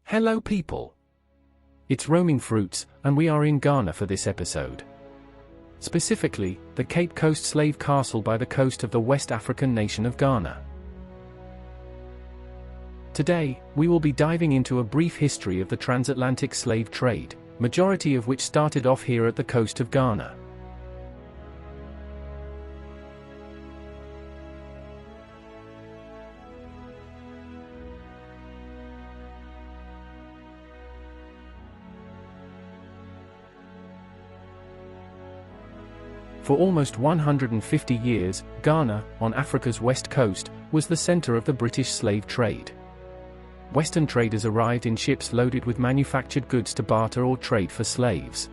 Hello people! It's Roaming Fruits, and we are in Ghana for this episode. Specifically, the Cape Coast slave castle by the coast of the West African nation of Ghana. Today, we will be diving into a brief history of the transatlantic slave trade, majority of which started off here at the coast of Ghana. For almost 150 years, Ghana, on Africa's west coast, was the center of the British slave trade. Western traders arrived in ships loaded with manufactured goods to barter or trade for slaves.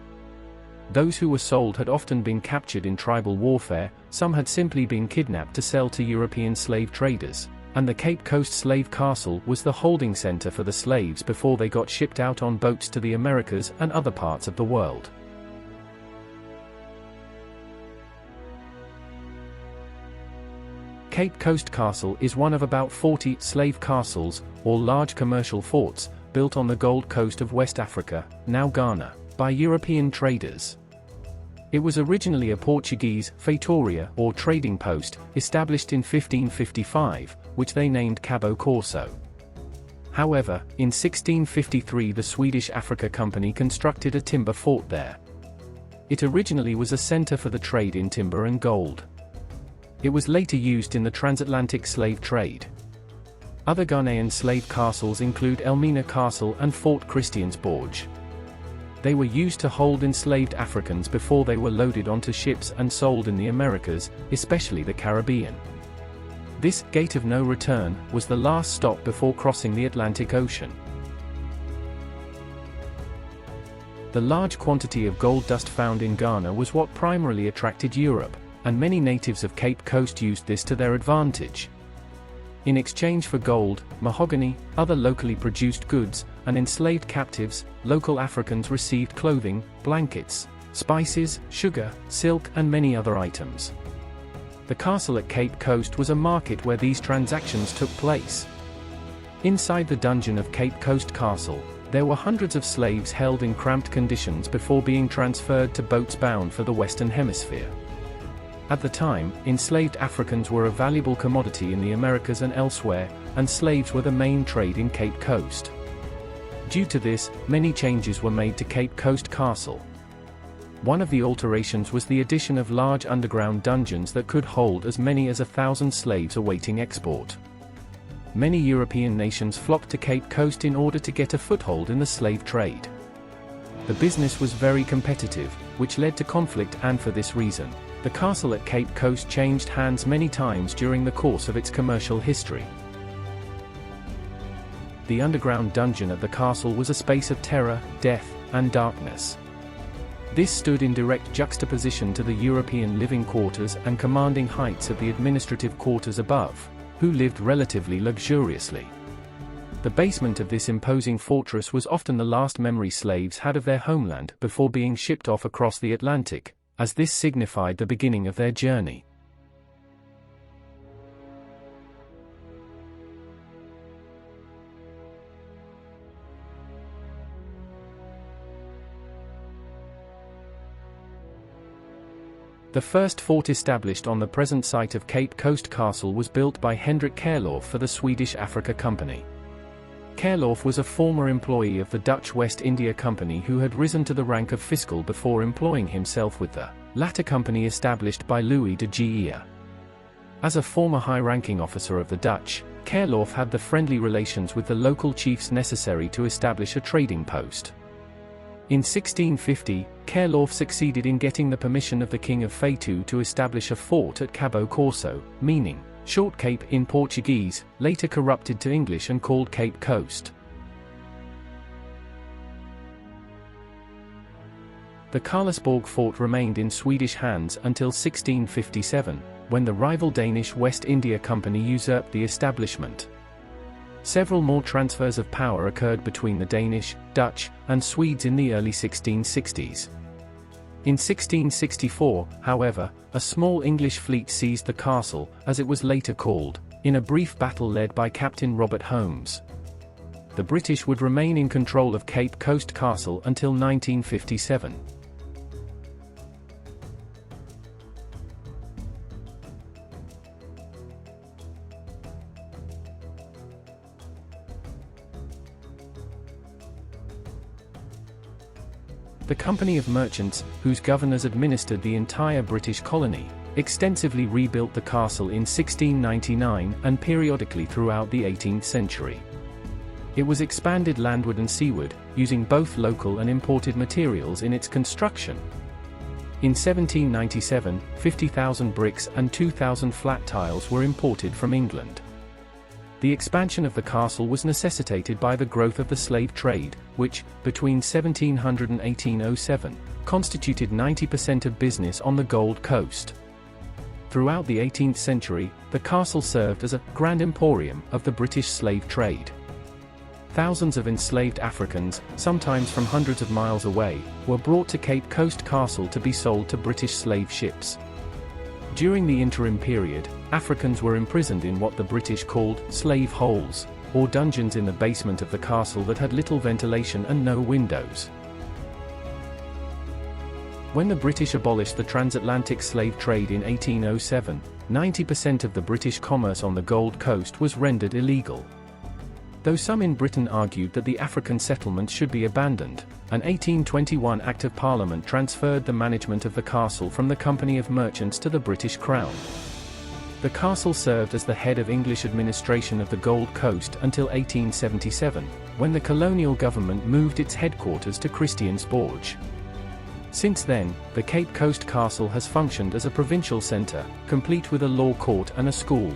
Those who were sold had often been captured in tribal warfare, some had simply been kidnapped to sell to European slave traders, and the Cape Coast slave castle was the holding center for the slaves before they got shipped out on boats to the Americas and other parts of the world. Cape Coast Castle is one of about 40 slave castles, or large commercial forts, built on the Gold Coast of West Africa, now Ghana, by European traders. It was originally a Portuguese feitoria or trading post, established in 1555, which they named Cabo Corso. However, in 1653 the Swedish Africa Company constructed a timber fort there. It originally was a center for the trade in timber and gold. It was later used in the transatlantic slave trade. Other Ghanaian slave castles include Elmina Castle and Fort Christiansborg. They were used to hold enslaved Africans before they were loaded onto ships and sold in the Americas, especially the Caribbean. This gate of no return was the last stop before crossing the Atlantic Ocean. The large quantity of gold dust found in Ghana was what primarily attracted Europe, and many natives of Cape Coast used this to their advantage. In exchange for gold, mahogany, other locally produced goods, and enslaved captives, local Africans received clothing, blankets, spices, sugar, silk, and many other items. The castle at Cape Coast was a market where these transactions took place. Inside the dungeon of Cape Coast Castle, there were hundreds of slaves held in cramped conditions before being transferred to boats bound for the Western Hemisphere. At the time, enslaved Africans were a valuable commodity in the Americas and elsewhere, and slaves were the main trade in Cape Coast. Due to this, many changes were made to Cape Coast Castle. One of the alterations was the addition of large underground dungeons that could hold as many as 1,000 slaves awaiting export. Many European nations flocked to Cape Coast in order to get a foothold in the slave trade. The business was very competitive, which led to conflict, and for this reason, the castle at Cape Coast changed hands many times during the course of its commercial history. The underground dungeon at the castle was a space of terror, death, and darkness. This stood in direct juxtaposition to the European living quarters and commanding heights of the administrative quarters above, who lived relatively luxuriously. The basement of this imposing fortress was often the last memory slaves had of their homeland before being shipped off across the Atlantic, as this signified the beginning of their journey. The first fort established on the present site of Cape Coast Castle was built by Hendrik Kerlof for the Swedish Africa Company. Kerlof was a former employee of the Dutch West India Company who had risen to the rank of fiscal before employing himself with the latter company established by Louis de Geer. As a former high-ranking officer of the Dutch, Kerlof had the friendly relations with the local chiefs necessary to establish a trading post. In 1650, Kerlof succeeded in getting the permission of the King of Feito to establish a fort at Cabo Corso, meaning Short Cape in Portuguese, later corrupted to English and called Cape Coast. The Karlsborg fort remained in Swedish hands until 1657, when the rival Danish West India Company usurped the establishment. Several more transfers of power occurred between the Danish, Dutch, and Swedes in the early 1660s. In 1664, however, a small English fleet seized the castle, as it was later called, in a brief battle led by Captain Robert Holmes. the British would remain in control of Cape Coast Castle until 1957. The Company of Merchants, whose governors administered the entire British colony, extensively rebuilt the castle in 1699 and periodically throughout the 18th century. It was expanded landward and seaward, using both local and imported materials in its construction. In 1797, 50,000 bricks and 2,000 flat tiles were imported from England. The expansion of the castle was necessitated by the growth of the slave trade, which, between 1700 and 1807, constituted 90% of business on the Gold Coast. Throughout the 18th century, the castle served as a grand emporium of the British slave trade. Thousands of enslaved Africans, sometimes from hundreds of miles away, were brought to Cape Coast Castle to be sold to British slave ships. During the interim period, Africans were imprisoned in what the British called slave holes, or dungeons in the basement of the castle that had little ventilation and no windows. When the British abolished the transatlantic slave trade in 1807, 90% of the British commerce on the Gold Coast was rendered illegal. Though some in Britain argued that the African settlements should be abandoned, an 1821 Act of Parliament transferred the management of the castle from the Company of Merchants to the British Crown. The castle served as the head of English administration of the Gold Coast until 1877, when the colonial government moved its headquarters to Christiansborg. Since then, the Cape Coast Castle has functioned as a provincial centre, complete with a law court and a school.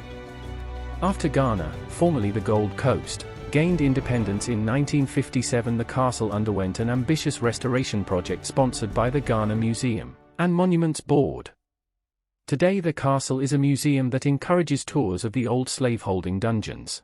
After Ghana, formerly the Gold Coast, gained independence in 1957, the castle underwent an ambitious restoration project sponsored by the Ghana Museum and Monuments Board. Today the castle is a museum that encourages tours of the old slaveholding dungeons.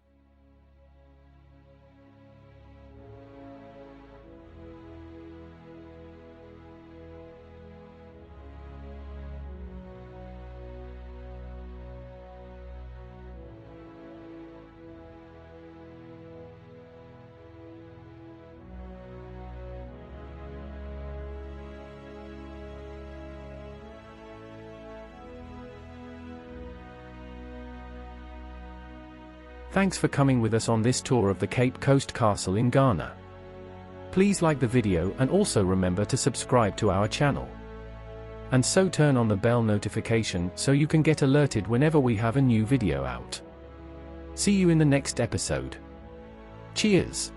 Thanks for coming with us on this tour of the Cape Coast Castle in Ghana. Please like the video and also remember to subscribe to our channel. And so turn on the bell notification so you can get alerted whenever we have a new video out. See you in the next episode. Cheers!